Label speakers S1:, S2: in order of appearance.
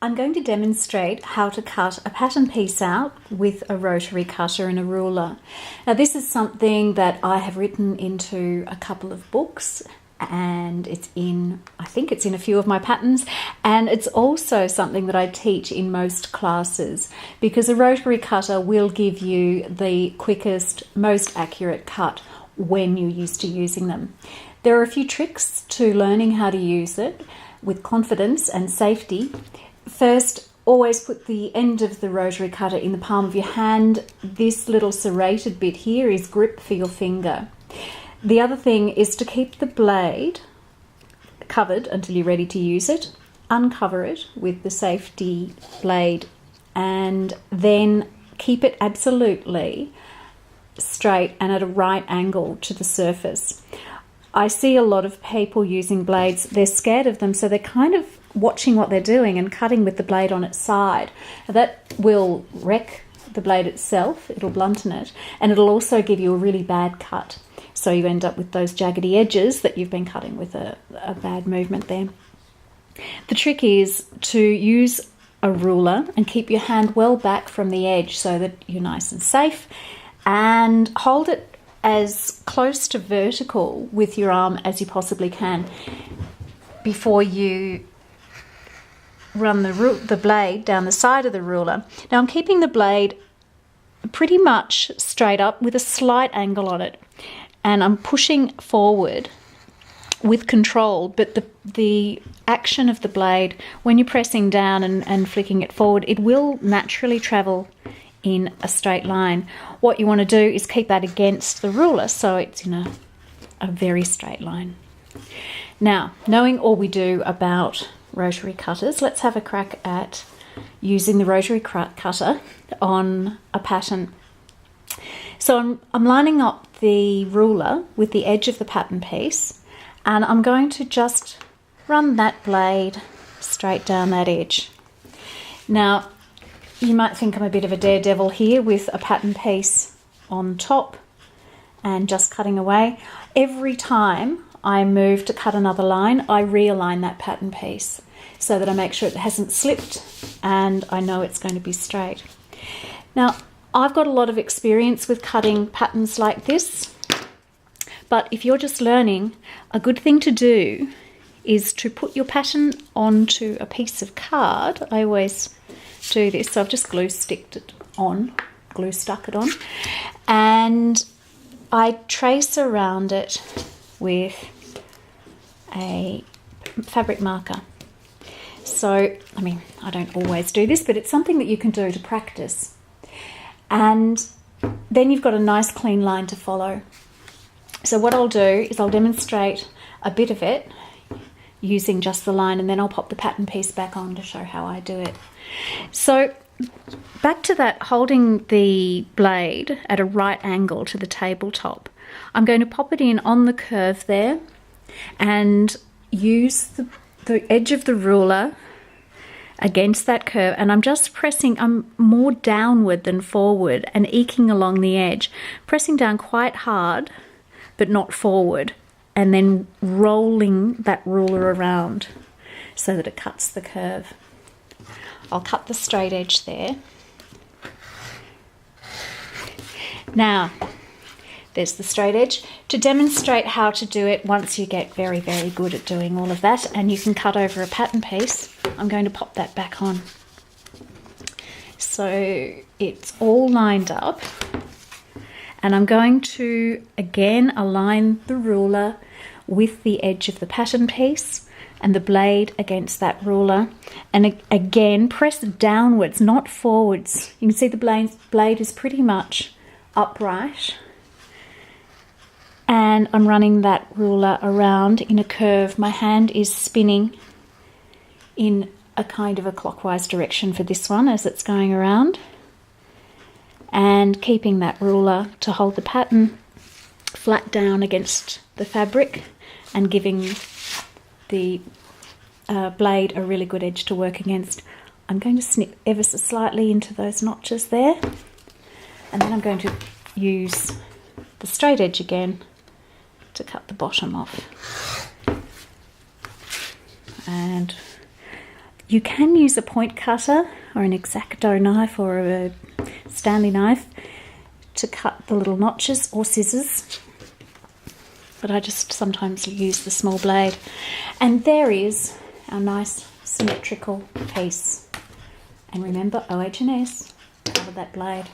S1: I'm going to demonstrate how to cut a pattern piece out with a rotary cutter and a ruler. Now this is something that I have written into a couple of books, and I think it's in a few of my patterns, and it's also something that I teach in most classes, because a rotary cutter will give you the quickest, most accurate cut when you're used to using them. There are a few tricks to learning how to use it with confidence and safety. First, always put the end of the rotary cutter in the palm of your hand. This little serrated bit here is grip for your finger. The other thing is to keep the blade covered until you're ready to use it. Uncover it with the safety blade and then keep it absolutely straight and at a right angle to the surface. I see a lot of people using blades, they're scared of them, so they're kind of watching what they're doing and cutting with the blade on its side. That will wreck the blade itself, it'll blunten it, and it'll also give you a really bad cut. So you end up with those jaggedy edges that you've been cutting with a bad movement there. The trick is to use a ruler and keep your hand well back from the edge so that you're nice and safe, and hold it as close to vertical with your arm as you possibly can before you run the blade down the side of the ruler. Now I'm keeping the blade pretty much straight up with a slight angle on it, and I'm pushing forward with control, but the action of the blade, when you're pressing down and flicking it forward, it will naturally travel in a straight line. What you want to do is keep that against the ruler so it's in a very straight line. Now, knowing all we do about rotary cutters, let's have a crack at using the rotary cutter on a pattern. So I'm lining up the ruler with the edge of the pattern piece, and I'm going to just run that blade straight down that edge. Now, you might think I'm a bit of a daredevil here with a pattern piece on top and just cutting away. Every time I move to cut another line, I realign that pattern piece so that I make sure it hasn't slipped and I know it's going to be straight. Now, I've got a lot of experience with cutting patterns like this, but if you're just learning, a good thing to do is to put your pattern onto a piece of card. I always do this, so I've just glue stuck it on, and I trace around it with a fabric marker. So, I mean, I don't always do this, but it's something that you can do to practice. And then you've got a nice clean line to follow. So what I'll do is I'll demonstrate a bit of it using just the line, and then I'll pop the pattern piece back on to show how I do it. So back to that, holding the blade at a right angle to the tabletop, I'm going to pop it in on the curve there and use the edge of the ruler against that curve, and I'm just pressing, I'm more downward than forward and eking along the edge, pressing down quite hard but not forward, and then rolling that ruler around so that it cuts the curve. I'll cut the straight edge there. Now, there's the straight edge. To demonstrate how to do it once you get very, very good at doing all of that, and you can cut over a pattern piece, I'm going to pop that back on. So it's all lined up, and I'm going to again align the ruler with the edge of the pattern piece and the blade against that ruler, and again press downwards, not forwards. You can see the blade is pretty much upright, and I'm running that ruler around in a curve. My hand is spinning in a kind of a clockwise direction for this one as it's going around, and keeping that ruler to hold the pattern flat down against the fabric and giving the blade a really good edge to work against. I'm going to snip ever so slightly into those notches there, and then I'm going to use the straight edge again to cut the bottom off. And You can use a point cutter or an X-Acto knife or a Stanley knife to cut the little notches, or scissors, but I just sometimes use the small blade. And there is our nice symmetrical piece. And remember, OH&S, cover that blade.